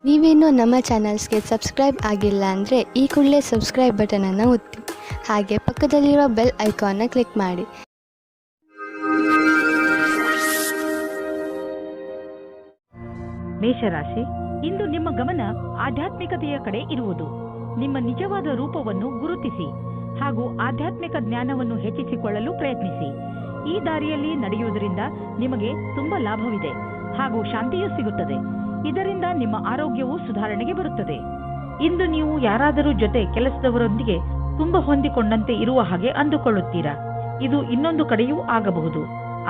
ನೀವೇನೂ ನಮ್ಮ ಚಾನಲ್ಸ್ಗೆ ಸಬ್ಸ್ಕ್ರೈಬ್ ಆಗಿಲ್ಲ ಅಂದರೆ ಈ ಕೂಡಲೇ ಸಬ್ಸ್ಕ್ರೈಬ್ ಬಟನನ್ನು ಒತ್ತಿ ಹಾಗೆ ಪಕ್ಕದಲ್ಲಿರುವ ಬೆಲ್ ಐಕಾನ್ನ ಕ್ಲಿಕ್ ಮಾಡಿ. ಮೇಷರಾಶಿ, ಇಂದು ನಿಮ್ಮ ಗಮನ ಆಧ್ಯಾತ್ಮಿಕತೆಯ ಕಡೆ ಇರುವುದು. ನಿಮ್ಮ ನಿಜವಾದ ರೂಪವನ್ನು ಗುರುತಿಸಿ ಹಾಗೂ ಆಧ್ಯಾತ್ಮಿಕ ಜ್ಞಾನವನ್ನು ಹೆಚ್ಚಿಸಿಕೊಳ್ಳಲು ಪ್ರಯತ್ನಿಸಿ. ಈ ದಾರಿಯಲ್ಲಿ ನಡೆಯುವುದರಿಂದ ನಿಮಗೆ ತುಂಬಾ ಲಾಭವಿದೆ ಹಾಗೂ ಶಾಂತಿಯೂ ಸಿಗುತ್ತದೆ. ಇದರಿಂದ ನಿಮ್ಮ ಆರೋಗ್ಯವು ಸುಧಾರಣೆಗೆ ಬರುತ್ತದೆ. ಇಂದು ನೀವು ಯಾರಾದರೂ ಜೊತೆ ಕೆಲಸದವರೊಂದಿಗೆ ತುಂಬಾ ಹೊಂದಿಕೊಂಡಂತೆ ಇರುವ ಹಾಗೆ ಅಂದುಕೊಳ್ಳುತ್ತೀರಾ. ಇದು ಇನ್ನೊಂದು ಕಡೆಯೂ ಆಗಬಹುದು.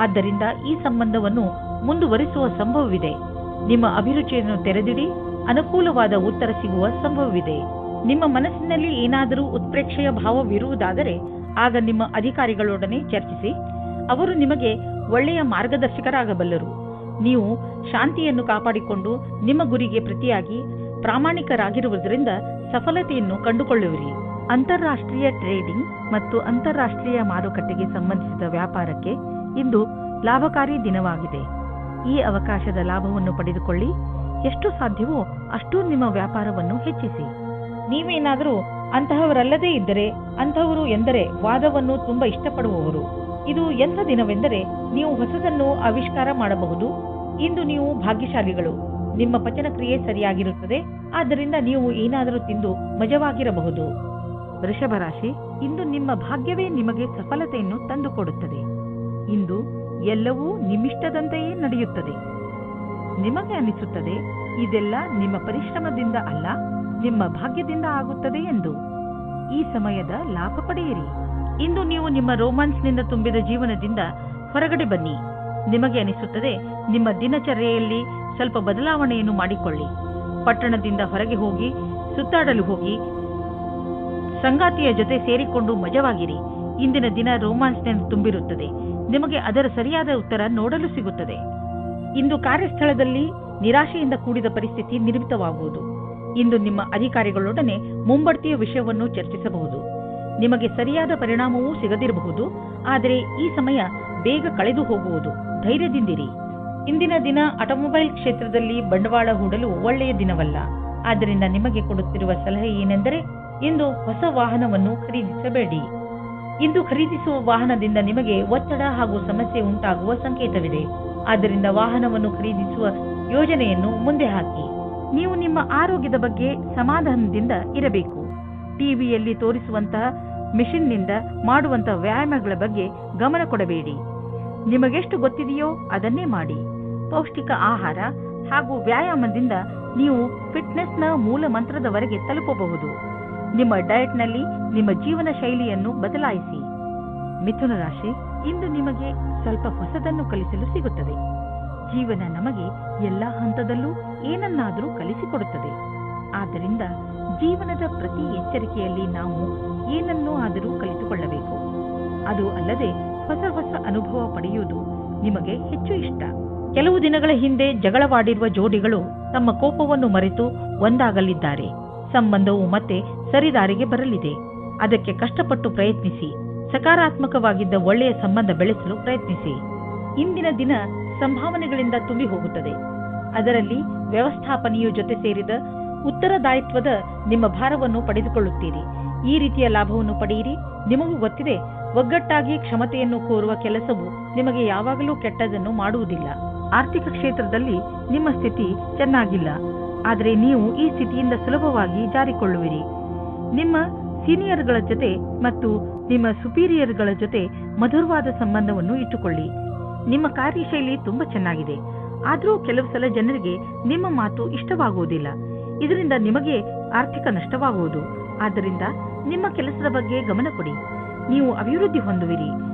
ಆದ್ದರಿಂದ ಈ ಸಂಬಂಧವನ್ನು ಮುಂದುವರಿಸುವ ಸಂಭವವಿದೆ. ನಿಮ್ಮ ಅಭಿರುಚಿಯನ್ನು ತೆರೆದಿಡಿ, ಅನುಕೂಲವಾದ ಉತ್ತರ ಸಿಗುವ ಸಂಭವವಿದೆ. ನಿಮ್ಮ ಮನಸ್ಸಿನಲ್ಲಿ ಏನಾದರೂ ಉತ್ಪ್ರೇಕ್ಷೆಯ ಭಾವವಿರುವುದಾದರೆ ಆಗ ನಿಮ್ಮ ಅಧಿಕಾರಿಗಳೊಡನೆ ಚರ್ಚಿಸಿ. ಅವರು ನಿಮಗೆ ಒಳ್ಳೆಯ ಮಾರ್ಗದರ್ಶಕರಾಗಬಲ್ಲರು. ನೀವು ಶಾಂತಿಯನ್ನು ಕಾಪಾಡಿಕೊಂಡು ನಿಮ್ಮ ಗುರಿಗೆ ಪ್ರತಿಯಾಗಿ ಪ್ರಾಮಾಣಿಕರಾಗಿರುವುದರಿಂದ ಸಫಲತೆಯನ್ನು ಕಂಡುಕೊಳ್ಳುವಿರಿ. ಅಂತಾರಾಷ್ಟ್ರೀಯ ಟ್ರೇಡಿಂಗ್ ಮತ್ತು ಅಂತಾರಾಷ್ಟ್ರೀಯ ಮಾರುಕಟ್ಟೆಗೆ ಸಂಬಂಧಿಸಿದ ವ್ಯಾಪಾರಕ್ಕೆ ಇಂದು ಲಾಭಕಾರಿ ದಿನವಾಗಿದೆ. ಈ ಅವಕಾಶದ ಲಾಭವನ್ನು ಪಡೆದುಕೊಳ್ಳಿ. ಎಷ್ಟು ಸಾಧ್ಯವೋ ಅಷ್ಟು ನಿಮ್ಮ ವ್ಯಾಪಾರವನ್ನು ಹೆಚ್ಚಿಸಿ. ನೀವೇನಾದರೂ ಅಂತಹವರಲ್ಲದೇ ಇದ್ದರೆ, ಅಂತಹವರು ಎಂದರೆ ವಾದವನ್ನು ತುಂಬಾ ಇಷ್ಟಪಡುವವರು. ಇದು ಎಂಥ ದಿನವೆಂದರೆ ನೀವು ಹೊಸದನ್ನು ಆವಿಷ್ಕಾರ ಮಾಡಬಹುದು. ಇಂದು ನೀವು ಭಾಗ್ಯಶಾಲಿಗಳು. ನಿಮ್ಮ ಪಚನ ಕ್ರಿಯೆ ಸರಿಯಾಗಿರುತ್ತದೆ. ಆದ್ದರಿಂದ ನೀವು ಏನಾದರೂ ತಿಂದು ಮಜವಾಗಿರಬಹುದು. ವೃಷಭ ರಾಶಿ, ಇಂದು ನಿಮ್ಮ ಭಾಗ್ಯವೇ ನಿಮಗೆ ಸಫಲತೆಯನ್ನು ತಂದುಕೊಡುತ್ತದೆ. ಇಂದು ಎಲ್ಲವೂ ನಿಮ್ಮಿಷ್ಟದಂತೆಯೇ ನಡೆಯುತ್ತದೆ. ನಿಮಗೆ ಅನಿಸುತ್ತದೆ ಇದೆಲ್ಲ ನಿಮ್ಮ ಪರಿಶ್ರಮದಿಂದ ಅಲ್ಲ, ನಿಮ್ಮ ಭಾಗ್ಯದಿಂದ ಆಗುತ್ತದೆ ಎಂದು. ಈ ಸಮಯದ ಲಾಭ ಪಡೆಯಿರಿ. ಇಂದು ನೀವು ನಿಮ್ಮ ರೋಮಾನ್ಸ್ನಿಂದ ತುಂಬಿದ ಜೀವನದಿಂದ ಹೊರಗಡೆ ಬನ್ನಿ. ನಿಮಗೆ ಅನಿಸುತ್ತದೆ ನಿಮ್ಮ ದಿನಚರ್ಯೆಯಲ್ಲಿ ಸ್ವಲ್ಪ ಬದಲಾವಣೆಯನ್ನು ಮಾಡಿಕೊಳ್ಳಿ. ಪಟ್ಟಣದಿಂದ ಹೊರಗೆ ಹೋಗಿ ಸುತ್ತಾಡಲು ಹೋಗಿ ಸಂಗಾತಿಯ ಜೊತೆ ಸೇರಿಕೊಂಡು ಮಜವಾಗಿರಿ. ಇಂದಿನ ದಿನ ರೋಮಾನ್ಸ್ನಿಂದ ತುಂಬಿರುತ್ತದೆ. ನಿಮಗೆ ಅದರ ಸರಿಯಾದ ಉತ್ತರ ನೋಡಲು ಸಿಗುತ್ತದೆ. ಇಂದು ಕಾರ್ಯಸ್ಥಳದಲ್ಲಿ ನಿರಾಶೆಯಿಂದ ಕೂಡಿದ ಪರಿಸ್ಥಿತಿ ನಿರ್ಮಿತವಾಗುವುದು. ಇಂದು ನಿಮ್ಮ ಅಧಿಕಾರಿಗಳೊಡನೆ ಮುಂಬಡ್ತಿಯ ವಿಷಯವನ್ನು ಚರ್ಚಿಸಬಹುದು. ನಿಮಗೆ ಸರಿಯಾದ ಪರಿಣಾಮವೂ ಸಿಗದಿರಬಹುದು. ಆದರೆ ಈ ಸಮಯ ಬೇಗ ಕಳೆದು ಹೋಗುವುದು. ಧೈರ್ಯದಿಂದಿರಿ. ಇಂದಿನ ದಿನ ಆಟೋಮೊಬೈಲ್ ಕ್ಷೇತ್ರದಲ್ಲಿ ಬಂಡವಾಳ ಹೂಡಲು ಒಳ್ಳೆಯ ದಿನವಲ್ಲ. ಆದ್ದರಿಂದ ನಿಮಗೆ ಕೊಡುತ್ತಿರುವ ಸಲಹೆ ಏನೆಂದರೆ ಇಂದು ಹೊಸ ವಾಹನವನ್ನು ಖರೀದಿಸಬೇಡಿ. ಇಂದು ಖರೀದಿಸುವ ವಾಹನದಿಂದ ನಿಮಗೆ ಒತ್ತಡ ಹಾಗೂ ಸಮಸ್ಯೆ ಉಂಟಾಗುವ ಸಂಕೇತವಿದೆ. ಆದ್ದರಿಂದ ವಾಹನವನ್ನು ಖರೀದಿಸುವ ಯೋಜನೆಯನ್ನು ಮುಂದೆ ಹಾಕಿ. ನೀವು ನಿಮ್ಮ ಆರೋಗ್ಯದ ಬಗ್ಗೆ ಸಮಾಧಾನದಿಂದ ಇರಬೇಕು. ಟಿವಿಯಲ್ಲಿ ತೋರಿಸುವಂತಹ ಮಿಷನ್ನಿಂದ ಮಾಡುವಂತಹ ವ್ಯಾಯಾಮಗಳ ಬಗ್ಗೆ ಗಮನ ಕೊಡಬೇಡಿ. ನಿಮಗೆಷ್ಟು ಗೊತ್ತಿದೆಯೋ ಅದನ್ನೇ ಮಾಡಿ. ಪೌಷ್ಟಿಕ ಆಹಾರ ಹಾಗೂ ವ್ಯಾಯಾಮದಿಂದ ನೀವು ಫಿಟ್ನೆಸ್ನ ಮೂಲ ಮಂತ್ರದವರೆಗೆ ತಲುಪಬಹುದು. ನಿಮ್ಮ ಡಯಟ್ನಲ್ಲಿ ನಿಮ್ಮ ಜೀವನ ಶೈಲಿಯನ್ನು ಬದಲಾಯಿಸಿ. ಮಿಥುನ ರಾಶಿ, ಇಂದು ನಿಮಗೆ ಸ್ವಲ್ಪ ಹೊಸದನ್ನು ಕಲಿಸಲು ಸಿಗುತ್ತದೆ. ಜೀವನ ನಮಗೆ ಎಲ್ಲಾ ಹಂತದಲ್ಲೂ ಏನನ್ನಾದರೂ ಕಲಿಸಿಕೊಡುತ್ತದೆ. ಆದ್ದರಿಂದ ಜೀವನದ ಪ್ರತಿ ಎಚ್ಚರಿಕೆಯಲ್ಲಿ ನಾವು ಏನನ್ನೂ ಆದರೂ ಕಲಿತುಕೊಳ್ಳಬೇಕು. ಅದು ಅಲ್ಲದೆ ಹೊಸ ಹೊಸ ಅನುಭವ ಪಡೆಯುವುದು ನಿಮಗೆ ಹೆಚ್ಚು ಇಷ್ಟ. ಕೆಲವು ದಿನಗಳ ಹಿಂದೆ ಜಗಳವಾಡಿರುವ ಜೋಡಿಗಳು ತಮ್ಮ ಕೋಪವನ್ನು ಮರೆತು ಒಂದಾಗಲಿದ್ದಾರೆ. ಸಂಬಂಧವು ಮತ್ತೆ ಸರಿದಾರಿಗೆ ಬರಲಿದೆ. ಅದಕ್ಕೆ ಕಷ್ಟಪಟ್ಟು ಪ್ರಯತ್ನಿಸಿ. ಸಕಾರಾತ್ಮಕವಾಗಿದ್ದ ಒಳ್ಳೆಯ ಸಂಬಂಧ ಬೆಳೆಸಲು ಪ್ರಯತ್ನಿಸಿ. ಇಂದಿನ ದಿನ ಸಂಭಾವನೆಗಳಿಂದ ತುಂಬಿ ಹೋಗುತ್ತದೆ. ಅದರಲ್ಲಿ ವ್ಯವಸ್ಥಾಪನೆಯು ಜೊತೆ ಸೇರಿದ ಉತ್ತರದಾಯಿತ್ವದ ನಿಮ್ಮ ಭಾರವನ್ನು ಪಡೆದುಕೊಳ್ಳುತ್ತೀರಿ. ಈ ರೀತಿಯ ಲಾಭವನ್ನು ಪಡೆಯಿರಿ. ನಿಮಗೂ ಗೊತ್ತಿದೆ, ಒಗ್ಗಟ್ಟಾಗಿ ಕ್ಷಮತೆಯನ್ನು ಕೋರುವ ಕೆಲಸವು ನಿಮಗೆ ಯಾವಾಗಲೂ ಕೆಟ್ಟದನ್ನು ಮಾಡುವುದಿಲ್ಲ. ಆರ್ಥಿಕ ಕ್ಷೇತ್ರದಲ್ಲಿ ನಿಮ್ಮ ಸ್ಥಿತಿ ಚೆನ್ನಾಗಿಲ್ಲ. ಆದರೆ ನೀವು ಈ ಸ್ಥಿತಿಯಿಂದ ಸುಲಭವಾಗಿ ಜಾರಿಕೊಳ್ಳುವಿರಿ. ನಿಮ್ಮ ಸೀನಿಯರ್ಗಳ ಜೊತೆ ಮತ್ತು ನಿಮ್ಮ ಸುಪೀರಿಯರ್ಗಳ ಜೊತೆ ಮಧುರವಾದ ಸಂಬಂಧವನ್ನು ಇಟ್ಟುಕೊಳ್ಳಿ. ನಿಮ್ಮ ಕಾರ್ಯಶೈಲಿ ತುಂಬಾ ಚೆನ್ನಾಗಿದೆ. ಆದರೂ ಕೆಲವು ಸಲ ಜನರಿಗೆ ನಿಮ್ಮ ಮಾತು ಇಷ್ಟವಾಗುವುದಿಲ್ಲ. ಇದರಿಂದ ನಿಮಗೆ ಆರ್ಥಿಕ ನಷ್ಟವಾಗುವುದು. ಆದ್ದರಿಂದ ನಿಮ್ಮ ಕೆಲಸದ ಬಗ್ಗೆ ಗಮನ ಕೊಡಿ. ನೀವು ಅಭಿವೃದ್ಧಿ ಹೊಂದುವಿರಿ.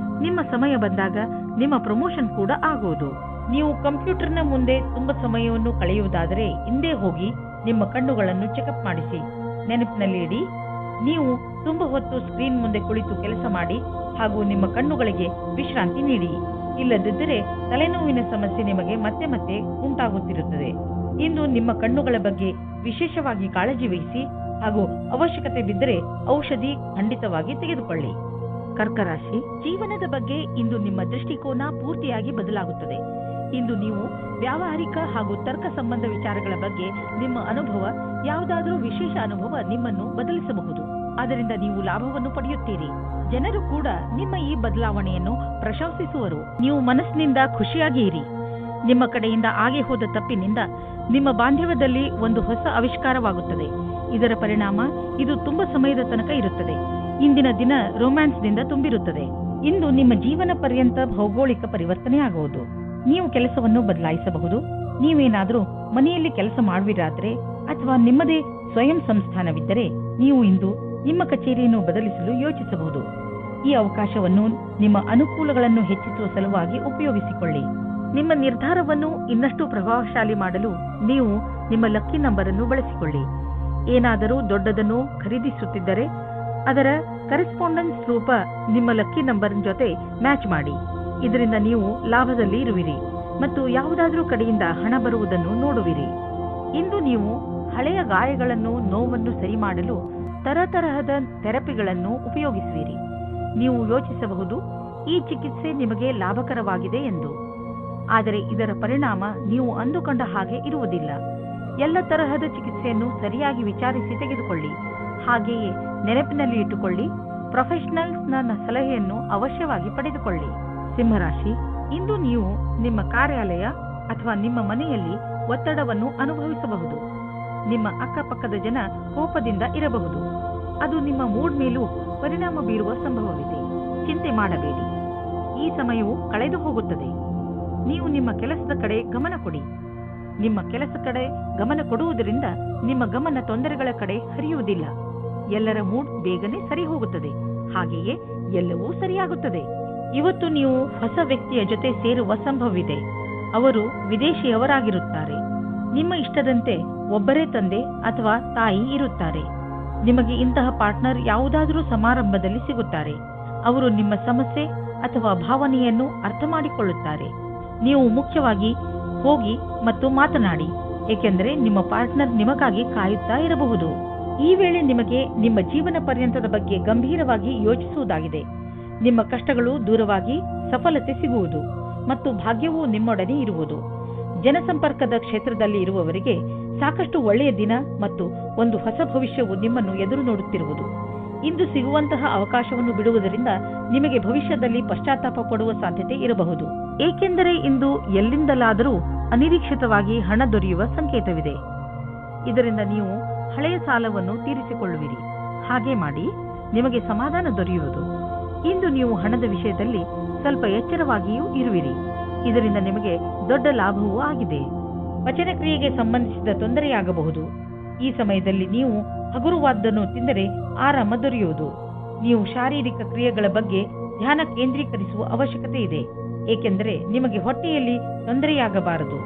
ನಿಮ್ಮ ಸಮಯ ಬಂದಾಗ ನಿಮ್ಮ ಪ್ರಮೋಷನ್ ಕೂಡ ಆಗುವುದು. ನೀವು ಕಂಪ್ಯೂಟರ್ನ ಮುಂದೆ ತುಂಬಾ ಸಮಯವನ್ನು ಕಳೆಯುವುದಾದರೆ ಹಿಂದೆ ಹೋಗಿ ನಿಮ್ಮ ಕಣ್ಣುಗಳನ್ನು ಚೆಕಪ್ ಮಾಡಿಸಿ. ನೆನಪಿನಲ್ಲಿ ಇಡಿ, ನೀವು ತುಂಬಾ ಹೊತ್ತು ಸ್ಕ್ರೀನ್ ಮುಂದೆ ಕುಳಿತು ಕೆಲಸ ಮಾಡಿ ಹಾಗೂ ನಿಮ್ಮ ಕಣ್ಣುಗಳಿಗೆ ವಿಶ್ರಾಂತಿ ನೀಡಿ. ಇಲ್ಲದಿದ್ದರೆ ತಲೆನೋವಿನ ಸಮಸ್ಯೆ ನಿಮಗೆ ಮತ್ತೆ ಮತ್ತೆ ಉಂಟಾಗುತ್ತಿರುತ್ತದೆ. ಇಂದು ನಿಮ್ಮ ಕಣ್ಣುಗಳ ಬಗ್ಗೆ ವಿಶೇಷವಾಗಿ ಕಾಳಜಿ ವಹಿಸಿ ಹಾಗೂ ಅವಶ್ಯಕತೆ ಬಿದ್ದರೆ ಔಷಧಿ ಖಂಡಿತವಾಗಿ ತೆಗೆದುಕೊಳ್ಳಿ. ಕರ್ಕ ರಾಶಿ, ಜೀವನದ ಬಗ್ಗೆ ಇಂದು ನಿಮ್ಮ ದೃಷ್ಟಿಕೋನ ಪೂರ್ತಿಯಾಗಿ ಬದಲಾಗುತ್ತದೆ. ಇಂದು ನೀವು ವ್ಯಾವಹಾರಿಕ ಹಾಗೂ ತರ್ಕ ಸಂಬಂಧ ವಿಚಾರಗಳ ಬಗ್ಗೆ ನಿಮ್ಮ ಅನುಭವ, ಯಾವುದಾದರೂ ವಿಶೇಷ ಅನುಭವ ನಿಮ್ಮನ್ನು ಬದಲಿಸಬಹುದು. ಅದರಿಂದ ನೀವು ಲಾಭವನ್ನು ಪಡೆಯುತ್ತೀರಿ. ಜನರು ಕೂಡ ನಿಮ್ಮ ಈ ಬದಲಾವಣೆಯನ್ನು ಪ್ರಶಂಸಿಸುವರು. ನೀವು ಮನಸ್ಸಿನಿಂದ ಖುಷಿಯಾಗಿ ಇರಿ. ನಿಮ್ಮ ಕಡೆಯಿಂದ ಆಗಿ ಹೋದ ತಪ್ಪಿನಿಂದ ನಿಮ್ಮ ಬಾಂಧವ್ಯದಲ್ಲಿ ಒಂದು ಹೊಸ ಆವಿಷ್ಕಾರವಾಗುತ್ತದೆ. ಇದರ ಪರಿಣಾಮ ಇದು ತುಂಬಾ ಸಮಯದ ತನಕ ಇರುತ್ತದೆ. ಇಂದಿನ ದಿನ ರೊಮ್ಯಾನ್ಸ್ನಿಂದ ತುಂಬಿರುತ್ತದೆ. ಇಂದು ನಿಮ್ಮ ಜೀವನ ಪರ್ಯಂತ ಭೌಗೋಳಿಕ ಪರಿವರ್ತನೆ ಆಗುವುದು. ನೀವು ಕೆಲಸವನ್ನು ಬದಲಾಯಿಸಬಹುದು. ನೀವೇನಾದರೂ ಮನೆಯಲ್ಲಿ ಕೆಲಸ ಮಾಡುವಿರಾದ್ರೆ ಅಥವಾ ನಿಮ್ಮದೇ ಸ್ವಯಂ ಸಂಸ್ಥಾನವಿದ್ದರೆ ನೀವು ಇಂದು ನಿಮ್ಮ ಕಚೇರಿಯನ್ನು ಬದಲಿಸಲು ಯೋಚಿಸಬಹುದು. ಈ ಅವಕಾಶವನ್ನು ನಿಮ್ಮ ಅನುಕೂಲಗಳನ್ನು ಹೆಚ್ಚಿಸುವ ಸಲುವಾಗಿ ಉಪಯೋಗಿಸಿಕೊಳ್ಳಿ. ನಿಮ್ಮ ನಿರ್ಧಾರವನ್ನು ಇನ್ನಷ್ಟು ಪ್ರಭಾವಶಾಲಿ ಮಾಡಲು ನೀವು ನಿಮ್ಮ ಲಕ್ಕಿ ನಂಬರ್ ಅನ್ನು ಬಳಸಿಕೊಳ್ಳಿ. ಏನಾದರೂ ದೊಡ್ಡದನ್ನು ಖರೀದಿಸುತ್ತಿದ್ದರೆ ಅದರ ಕರೆಸ್ಪಾಂಡೆನ್ಸ್ ರೂಪ ನಿಮ್ಮ ಲಕ್ಕಿ ನಂಬರ್ ಜೊತೆ ಮ್ಯಾಚ್ ಮಾಡಿ. ಇದರಿಂದ ನೀವು ಲಾಭದಲ್ಲಿ ಇರುವಿರಿ ಮತ್ತು ಯಾವುದಾದ್ರೂ ಕಡೆಯಿಂದ ಹಣ ಬರುವುದನ್ನು ನೋಡುವಿರಿ. ಇಂದು ನೀವು ಹಳೆಯ ಗಾಯಗಳನ್ನು, ನೋವನ್ನು ಸರಿ ಮಾಡಲು ತರತರಹದ ಥೆರಪಿಗಳನ್ನು ಉಪಯೋಗಿಸುವಿರಿ. ನೀವು ಯೋಚಿಸಬಹುದು, ಈ ಚಿಕಿತ್ಸೆ ನಿಮಗೆ ಲಾಭಕರವಾಗಿದೆ ಎಂದು. ಆದರೆ ಇದರ ಪರಿಣಾಮ ನೀವು ಅಂದುಕೊಂಡ ಹಾಗೆ ಇರುವುದಿಲ್ಲ. ಎಲ್ಲ ತರಹದ ಚಿಕಿತ್ಸೆಯನ್ನು ಸರಿಯಾಗಿ ವಿಚಾರಿಸಿ ತೆಗೆದುಕೊಳ್ಳಿ. ಹಾಗೆಯೇ ನೆನಪಿನಲ್ಲಿ ಇಟ್ಟುಕೊಳ್ಳಿ, ಪ್ರೊಫೆಷನಲ್ಸ್ನ ಸಲಹೆಯನ್ನು ಅವಶ್ಯವಾಗಿ ಪಡೆದುಕೊಳ್ಳಿ. ಸಿಂಹರಾಶಿ, ಇಂದು ನೀವು ನಿಮ್ಮ ಕಾರ್ಯಾಲಯ ಅಥವಾ ನಿಮ್ಮ ಮನೆಯಲ್ಲಿ ಒತ್ತಡವನ್ನು ಅನುಭವಿಸಬಹುದು. ನಿಮ್ಮ ಅಕ್ಕಪಕ್ಕದ ಜನ ಕೋಪದಿಂದ ಇರಬಹುದು. ಅದು ನಿಮ್ಮ ಮೂಡ್ ಮೇಲೂ ಪರಿಣಾಮ ಬೀರುವ ಸಂಭವವಿದೆ. ಚಿಂತೆ ಮಾಡಬೇಡಿ, ಈ ಸಮಯವು ಕಳೆದು ಹೋಗುತ್ತದೆ. ನೀವು ನಿಮ್ಮ ಕೆಲಸದ ಕಡೆ ಗಮನ ಕೊಡಿ. ನಿಮ್ಮ ಕೆಲಸ ಕಡೆ ಗಮನ ಕೊಡುವುದರಿಂದ ನಿಮ್ಮ ಗಮನ ತೊಂದರೆಗಳ ಕಡೆ ಹರಿಯುವುದಿಲ್ಲ. ಎಲ್ಲರ ಮೂಡ್ ಬೇಗನೆ ಸರಿ ಹೋಗುತ್ತದೆ. ಹಾಗೆಯೇ ಎಲ್ಲವೂ ಸರಿಯಾಗುತ್ತದೆ. ಇವತ್ತು ನೀವು ಹೊಸ ವ್ಯಕ್ತಿಯ ಜೊತೆ ಸೇರುವ ಸಂಭವವಿದೆ. ಅವರು ವಿದೇಶಿಯವರಾಗಿರುತ್ತಾರೆ. ನಿಮ್ಮ ಇಷ್ಟದಂತೆ ಒಬ್ಬರೇ ತಂದೆ ಅಥವಾ ತಾಯಿ ಇರುತ್ತಾರೆ. ನಿಮಗೆ ಇಂತಹ ಪಾರ್ಟ್ನರ್ ಯಾವುದಾದರೂ ಸಮಾರಂಭದಲ್ಲಿ ಸಿಗುತ್ತಾರೆ. ಅವರು ನಿಮ್ಮ ಸಮಸ್ಯೆ ಅಥವಾ ಭಾವನೆಯನ್ನು ಅರ್ಥ ಮಾಡಿಕೊಳ್ಳುತ್ತಾರೆ. ನೀವು ಮುಖ್ಯವಾಗಿ ಹೋಗಿ ಮತ್ತು ಮಾತನಾಡಿ, ಏಕೆಂದರೆ ನಿಮ್ಮ ಪಾರ್ಟ್ನರ್ ನಿಮಗಾಗಿ ಕಾಯುತ್ತಾ ಇರಬಹುದು. ಈ ವೇಳೆ ನಿಮಗೆ ನಿಮ್ಮ ಜೀವನ ಪರ್ಯಂತದ ಬಗ್ಗೆ ಗಂಭೀರವಾಗಿ ಯೋಚಿಸುವುದಾಗಿದೆ. ನಿಮ್ಮ ಕಷ್ಟಗಳು ದೂರವಾಗಿ ಸಫಲತೆ ಸಿಗುವುದು ಮತ್ತು ಭಾಗ್ಯವೂ ನಿಮ್ಮೊಡನೆ ಇರುವುದು. ಜನಸಂಪರ್ಕದ ಕ್ಷೇತ್ರದಲ್ಲಿ ಇರುವವರಿಗೆ ಸಾಕಷ್ಟು ಒಳ್ಳೆಯ ದಿನ ಮತ್ತು ಒಂದು ಹೊಸ ಭವಿಷ್ಯವು ನಿಮ್ಮನ್ನು ಎದುರು ನೋಡುತ್ತಿರುವುದು. ಇಂದು ಸಿಗುವಂತಹ ಅವಕಾಶವನ್ನು ಬಿಡುವುದರಿಂದ ನಿಮಗೆ ಭವಿಷ್ಯದಲ್ಲಿ ಪಶ್ಚಾತ್ತಾಪ ಪಡುವ ಸಾಧ್ಯತೆ ಇರಬಹುದು. ಏಕೆಂದರೆ ಇಂದು ಎಲ್ಲಿಂದಲಾದರೂ ಅನಿರೀಕ್ಷಿತವಾಗಿ ಹಣ ದೊರೆಯುವ ಸಂಕೇತವಿದೆ. ಇದರಿಂದ ನೀವು ಹಳೆಯ ಸಾಲವನ್ನು ತೀರಿಸಿಕೊಳ್ಳುವಿರಿ. ಹಾಗೆ ಮಾಡಿ ನಿಮಗೆ ಸಮಾಧಾನ ದೊರೆಯುವುದು. ಇಂದು ನೀವು ಹಣದ ವಿಷಯದಲ್ಲಿ ಸ್ವಲ್ಪ ಎಚ್ಚರವಾಗಿಯೂ ಇರುವಿರಿ. ಇದರಿಂದ ನಿಮಗೆ ದೊಡ್ಡ ಲಾಭವೂ ಆಗಿದೆ. ಪಚನ ಕ್ರಿಯೆಗೆ ಸಂಬಂಧಿಸಿದ ತೊಂದರೆಯಾಗಬಹುದು. ಈ ಸಮಯದಲ್ಲಿ ನೀವು ಹಗುರವಾದ್ದನ್ನು ತಿಂದರೆ ಆರಾಮ ದೊರೆಯುವುದು. ನೀವು ಶಾರೀರಿಕ ಕ್ರಿಯೆಗಳ ಬಗ್ಗೆ ಧ್ಯಾನ ಕೇಂದ್ರೀಕರಿಸುವ ಅವಶ್ಯಕತೆ ಇದೆ, ಏಕೆಂದರೆ ನಿಮಗೆ ಹೊಟ್ಟೆಯಲ್ಲಿ ತೊಂದರೆಯಾಗಬಾರದು.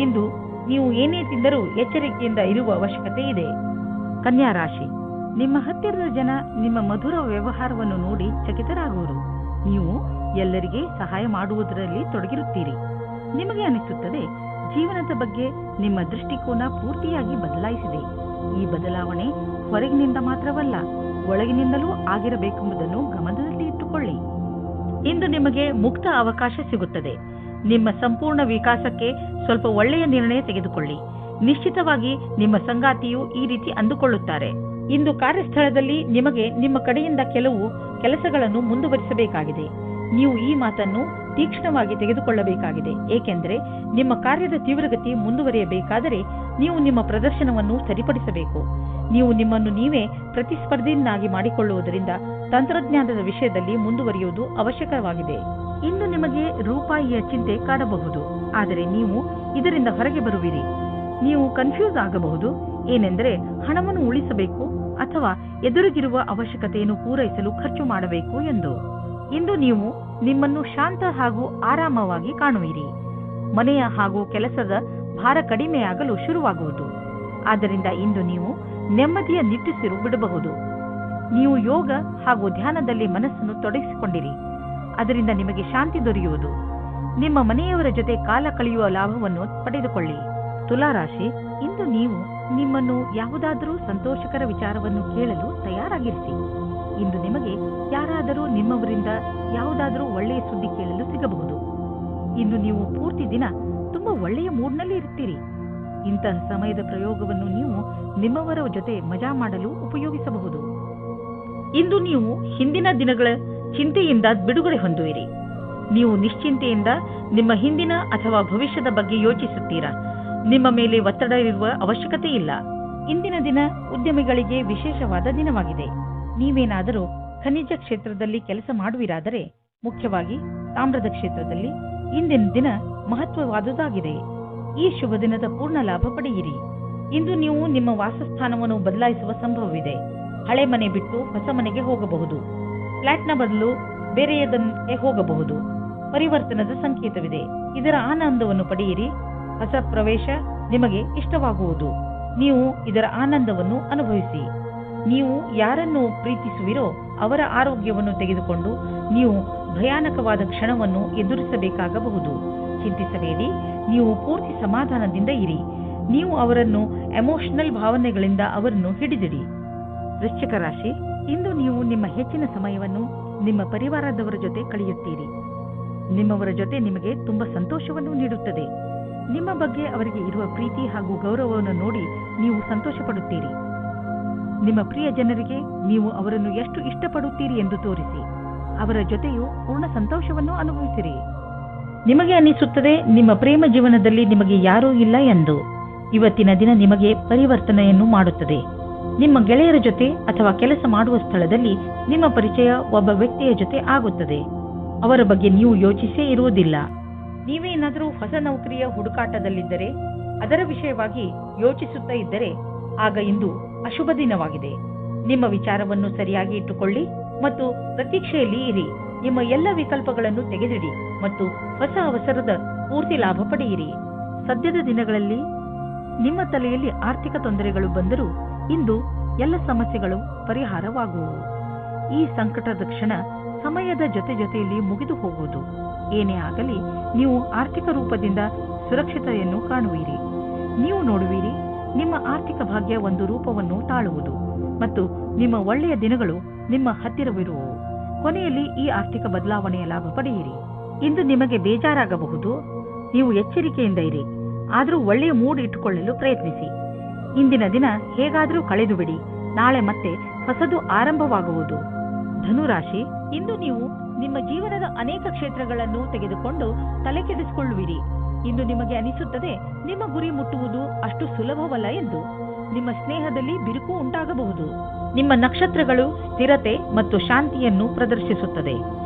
ಇಂದು ನೀವು ಏನೇ ತಿಂದರೂ ಎಚ್ಚರಿಕೆಯಿಂದ ಇರುವ ಅವಶ್ಯಕತೆ ಇದೆ. ಕನ್ಯಾ ರಾಶಿ, ನಿಮ್ಮ ಹತ್ತಿರದ ಜನ ನಿಮ್ಮ ಮಧುರ ವ್ಯವಹಾರವನ್ನು ನೋಡಿ ಚಕಿತರಾಗುವರು. ನೀವು ಎಲ್ಲರಿಗೆ ಸಹಾಯ ಮಾಡುವುದರಲ್ಲಿ ತೊಡಗಿರುತ್ತೀರಿ. ನಿಮಗೆ ಅನಿಸುತ್ತದೆ, ಜೀವನದ ಬಗ್ಗೆ ನಿಮ್ಮ ದೃಷ್ಟಿಕೋನ ಪೂರ್ತಿಯಾಗಿ ಬದಲಾಯಿಸಿದೆ. ಈ ಬದಲಾವಣೆ ಹೊರಗಿನಿಂದ ಮಾತ್ರವಲ್ಲ, ಒಳಗಿನಿಂದಲೂ ಆಗಿರಬೇಕೆಂಬುದನ್ನು ಗಮನದಲ್ಲಿ ಇಟ್ಟುಕೊಳ್ಳಿ. ಇಂದು ನಿಮಗೆ ಮುಕ್ತ ಅವಕಾಶ ಸಿಗುತ್ತದೆ. ನಿಮ್ಮ ಸಂಪೂರ್ಣ ವಿಕಾಸಕ್ಕೆ ಸ್ವಲ್ಪ ಒಳ್ಳೆಯ ನಿರ್ಣಯ ತೆಗೆದುಕೊಳ್ಳಿ. ನಿಶ್ಚಿತವಾಗಿ ನಿಮ್ಮ ಸಂಗಾತಿಯು ಈ ರೀತಿ ಅಂದುಕೊಳ್ಳುತ್ತಾರೆ. ಇಂದು ಕಾರ್ಯಸ್ಥಳದಲ್ಲಿ ನಿಮಗೆ ನಿಮ್ಮ ಕಡೆಯಿಂದ ಕೆಲವು ಕೆಲಸಗಳನ್ನು ಮುಂದುವರಿಸಬೇಕಾಗಿದೆ. ನೀವು ಈ ಮಾತನ್ನು ತೀಕ್ಷ್ಣವಾಗಿ ತೆಗೆದುಕೊಳ್ಳಬೇಕಾಗಿದೆ, ಏಕೆಂದರೆ ನಿಮ್ಮ ಕಾರ್ಯದ ತೀವ್ರಗತಿ ಮುಂದುವರಿಯಬೇಕಾದರೆ ನೀವು ನಿಮ್ಮ ಪ್ರದರ್ಶನವನ್ನು ಸರಿಪಡಿಸಬೇಕು. ನೀವು ನಿಮ್ಮನ್ನು ನೀವೇ ಪ್ರತಿಸ್ಪರ್ಧಿಯನ್ನಾಗಿ ಮಾಡಿಕೊಳ್ಳುವುದರಿಂದ ತಂತ್ರಜ್ಞಾನದ ವಿಷಯದಲ್ಲಿ ಮುಂದುವರಿಯುವುದು ಅವಶ್ಯಕವಾಗಿದೆ. ಇಂದು ನಿಮಗೆ ರೂಪಾಯಿಯ ಚಿಂತೆ ಕಾಡಬಹುದು, ಆದರೆ ನೀವು ಇದರಿಂದ ಹೊರಗೆ ಬರುವಿರಿ. ನೀವು ಕನ್ಫ್ಯೂಸ್ ಆಗಬಹುದು, ಏನೆಂದರೆ ಹಣವನ್ನು ಉಳಿಸಬೇಕು ಅಥವಾ ಎದುರಿಗಿರುವ ಅವಶ್ಯಕತೆಯನ್ನು ಪೂರೈಸಲು ಖರ್ಚು ಮಾಡಬೇಕು ಎಂದು. ಇಂದು ನೀವು ನಿಮ್ಮನ್ನು ಶಾಂತ ಹಾಗೂ ಆರಾಮವಾಗಿ ಕಾಣುವಿರಿ. ಮನೆಯ ಹಾಗೂ ಕೆಲಸದ ಭಾರ ಕಡಿಮೆಯಾಗಲು ಶುರುವಾಗುವುದು. ಆದ್ದರಿಂದ ಇಂದು ನೀವು ನೆಮ್ಮದಿಯ ನಿಟ್ಟುಸಿರು ಬಿಡಬಹುದು. ನೀವು ಯೋಗ ಹಾಗೂ ಧ್ಯಾನದಲ್ಲಿ ಮನಸ್ಸನ್ನು ತೊಡಗಿಸಿಕೊಂಡಿರಿ. ಅದರಿಂದ ನಿಮಗೆ ಶಾಂತಿ ದೊರೆಯುವುದು. ನಿಮ್ಮ ಮನೆಯವರ ಜೊತೆ ಕಾಲ ಕಳೆಯುವ ಲಾಭವನ್ನು ಪಡೆದುಕೊಳ್ಳಿ. ತುಲಾರಾಶಿ, ಇಂದು ನೀವು ನಿಮ್ಮನ್ನು ಯಾವುದಾದರೂ ಸಂತೋಷಕರ ವಿಚಾರವನ್ನು ಕೇಳಲು ತಯಾರಾಗಿರಿಸಿ. ಇಂದು ನಿಮಗೆ ಯಾರಾದರೂ ನಿಮ್ಮವರಿಂದ ಯಾವುದಾದರೂ ಒಳ್ಳೆಯ ಸುದ್ದಿ ಕೇಳಲು ಸಿಗಬಹುದು. ಇಂದು ನೀವು ಪೂರ್ತಿ ದಿನ ತುಂಬಾ ಒಳ್ಳೆಯ ಮೂಡ್ನಲ್ಲಿ ಇರ್ತೀರಿ. ಇಂತಹ ಸಮಯದ ಪ್ರಯೋಗವನ್ನು ನೀವು ನಿಮ್ಮವರ ಜೊತೆ ಮಜಾ ಮಾಡಲು ಉಪಯೋಗಿಸಬಹುದು. ಇಂದು ನೀವು ಹಿಂದಿನ ದಿನಗಳ ಚಿಂತೆಯಿಂದ ಬಿಡುಗಡೆ ಹೊಂದುವಿರಿ. ನೀವು ನಿಶ್ಚಿಂತೆಯಿಂದ ನಿಮ್ಮ ಹಿಂದಿನ ಅಥವಾ ಭವಿಷ್ಯದ ಬಗ್ಗೆ ಯೋಚಿಸುತ್ತೀರಾ. ನಿಮ್ಮ ಮೇಲೆ ಒತ್ತಡ ಇರುವ ಅವಶ್ಯಕತೆ ಇಲ್ಲ. ಇಂದಿನ ದಿನ ಉದ್ಯಮಿಗಳಿಗೆ ವಿಶೇಷವಾದ ದಿನವಾಗಿದೆ. ನೀವೇನಾದರೂ ಖನಿಜ ಕ್ಷೇತ್ರದಲ್ಲಿ ಕೆಲಸ ಮಾಡುವಿರಾದರೆ, ಮುಖ್ಯವಾಗಿ ತಾಮ್ರದ ಕ್ಷೇತ್ರದಲ್ಲಿ, ಇಂದಿನ ದಿನ ಮಹತ್ವವಾದುದಾಗಿದೆ. ಈ ಶುಭ ದಿನದ ಪೂರ್ಣ ಲಾಭ ಪಡೆಯಿರಿ. ಇಂದು ನೀವು ನಿಮ್ಮ ವಾಸಸ್ಥಾನವನ್ನು ಬದಲಾಯಿಸುವ ಸಂಭವವಿದೆ. ಹಳೆ ಮನೆ ಬಿಟ್ಟು ಹೊಸ ಮನೆಗೆ ಹೋಗಬಹುದು. ಫ್ಲಾಟ್ನ ಬದಲು ಬೇರೆಯದಕ್ಕೆ ಹೋಗಬಹುದು. ಪರಿವರ್ತನದ ಸಂಕೇತವಿದೆ. ಇದರ ಆನಂದವನ್ನು ಪಡೆಯಿರಿ. ಹೊಸ ಪ್ರವೇಶ ನಿಮಗೆ ಇಷ್ಟವಾಗುವುದು. ನೀವು ಇದರ ಆನಂದವನ್ನು ಅನುಭವಿಸಿ. ನೀವು ಯಾರನ್ನು ಪ್ರೀತಿಸುವಿರೋ ಅವರ ಆರೋಗ್ಯವನ್ನು ತೆಗೆದುಕೊಂಡು ನೀವು ಭಯಾನಕವಾದ ಕ್ಷಣವನ್ನು ಎದುರಿಸಬೇಕಾಗಬಹುದು. ಚಿಂತಿಸಬೇಡಿ. ನೀವು ಪೂರ್ತಿ ಸಮಾಧಾನದಿಂದ ಇರಿ. ನೀವು ಅವರನ್ನು ಎಮೋಷನಲ್ ಭಾವನೆಗಳಿಂದ ಅವರನ್ನು ಹಿಡಿದಿಡಿ. ವೃಶ್ಚಿಕ ರಾಶಿ, ಇಂದು ನೀವು ನಿಮ್ಮ ಹೆಚ್ಚಿನ ಸಮಯವನ್ನು ನಿಮ್ಮ ಪರಿವಾರದವರ ಜೊತೆ ಕಳೆಯುತ್ತೀರಿ. ನಿಮ್ಮವರ ಜೊತೆ ನಿಮಗೆ ತುಂಬಾ ಸಂತೋಷವನ್ನು ನೀಡುತ್ತದೆ. ನಿಮ್ಮ ಬಗ್ಗೆ ಅವರಿಗೆ ಇರುವ ಪ್ರೀತಿ ಹಾಗೂ ಗೌರವವನ್ನು ನೋಡಿ ನೀವು ಸಂತೋಷ ಪಡುತ್ತೀರಿ. ನಿಮ್ಮ ಪ್ರಿಯ ಜನರಿಗೆ ನೀವು ಅವರನ್ನು ಎಷ್ಟು ಇಷ್ಟಪಡುತ್ತೀರಿ ಎಂದು ತೋರಿಸಿ. ಅವರ ಜೊತೆಯೂ ಪೂರ್ಣ ಸಂತೋಷವನ್ನು ಅನುಭವಿಸಿರಿ. ನಿಮಗೆ ಅನಿಸುತ್ತದೆ ನಿಮ್ಮ ಪ್ರೇಮ ಜೀವನದಲ್ಲಿ ನಿಮಗೆ ಯಾರೂ ಇಲ್ಲ ಎಂದು. ಇವತ್ತಿನ ದಿನ ನಿಮಗೆ ಪರಿವರ್ತನೆಯನ್ನು ಮಾಡುತ್ತದೆ. ನಿಮ್ಮ ಗೆಳೆಯರ ಜೊತೆ ಅಥವಾ ಕೆಲಸ ಮಾಡುವ ಸ್ಥಳದಲ್ಲಿ ನಿಮ್ಮ ಪರಿಚಯ ಒಬ್ಬ ವ್ಯಕ್ತಿಯ ಜೊತೆ ಆಗುತ್ತದೆ. ಅವರ ಬಗ್ಗೆ ನೀವು ಯೋಚಿಸೇ ಇರುವುದಿಲ್ಲ. ನೀವೇನಾದರೂ ಹೊಸ ನೌಕರಿಯ ಹುಡುಕಾಟದಲ್ಲಿದ್ದರೆ, ಅದರ ವಿಷಯವಾಗಿ ಯೋಚಿಸುತ್ತಾ ಇದ್ದರೆ, ಆಗ ಇಂದು ಅಶುಭ ದಿನವಾಗಿದೆ. ನಿಮ್ಮ ವಿಚಾರವನ್ನು ಸರಿಯಾಗಿ ಇಟ್ಟುಕೊಳ್ಳಿ ಮತ್ತು ಪ್ರತೀಕ್ಷೆಯಲ್ಲಿ ಇರಿ. ನಿಮ್ಮ ಎಲ್ಲ ವಿಕಲ್ಪಗಳನ್ನು ತೆಗೆದಿಡಿ ಮತ್ತು ಹೊಸ ಅವಸರದ ಪೂರ್ತಿ ಲಾಭ ಪಡೆಯಿರಿ. ಸದ್ಯದ ದಿನಗಳಲ್ಲಿ ನಿಮ್ಮ ತಲೆಯಲ್ಲಿ ಆರ್ಥಿಕ ತೊಂದರೆಗಳು ಬಂದರೂ ಇಂದು ಎಲ್ಲ ಸಮಸ್ಯೆಗಳು ಪರಿಹಾರವಾಗುವವು. ಈ ಸಂಕಟದ ಕ್ಷಣ ಸಮಯದ ಜೊತೆಯಲ್ಲಿ ಮುಗಿದು ಹೋಗುವುದು. ಏನೇ ಆಗಲಿ, ನೀವು ಆರ್ಥಿಕ ರೂಪದಿಂದ ಸುರಕ್ಷತೆಯನ್ನು ಕಾಣುವಿರಿ. ನೀವು ನೋಡುವಿರಿ, ನಿಮ್ಮ ಆರ್ಥಿಕ ಭಾಗ್ಯ ಒಂದು ರೂಪವನ್ನು ತಾಳುವುದು ಮತ್ತು ನಿಮ್ಮ ಒಳ್ಳೆಯ ದಿನಗಳು ನಿಮ್ಮ ಹತ್ತಿರವಿರುವವು. ಕೊನೆಯಲ್ಲಿ ಈ ಆರ್ಥಿಕ ಬದಲಾವಣೆಯ ಲಾಭ ಪಡೆಯಿರಿ. ಇಂದು ನಿಮಗೆ ಬೇಜಾರಾಗಬಹುದು. ನೀವು ಎಚ್ಚರಿಕೆಯಿಂದ ಇರಿ. ಆದರೂ ಒಳ್ಳೆಯ ಮೂಡ್ ಇಟ್ಟುಕೊಳ್ಳಲು ಪ್ರಯತ್ನಿಸಿ. ಇಂದಿನ ದಿನ ಹೇಗಾದರೂ ಕಳೆದು ಬಿಡಿ. ನಾಳೆ ಮತ್ತೆ ಹೊಸದು ಆರಂಭವಾಗುವುದು. ಧನುರಾಶಿ, ಇಂದು ನೀವು ನಿಮ್ಮ ಜೀವನದ ಅನೇಕ ಕ್ಷೇತ್ರಗಳನ್ನು ತೆಗೆದುಕೊಂಡು ತಲೆ ಕೆಡಿಸಿಕೊಳ್ಳುವಿರಿ. ಇಂದು ನಿಮಗೆ ಅನಿಸುತ್ತದೆ ನಿಮ್ಮ ಗುರಿ ಮುಟ್ಟುವುದು ಅಷ್ಟು ಸುಲಭವಲ್ಲ ಎಂದು. ನಿಮ್ಮ ಸ್ನೇಹದಲ್ಲಿ ಬಿರುಕು ಉಂಟಾಗಬಹುದು. ನಿಮ್ಮ ನಕ್ಷತ್ರಗಳು ಸ್ಥಿರತೆ ಮತ್ತು ಶಾಂತಿಯನ್ನು ಪ್ರದರ್ಶಿಸುತ್ತದೆ.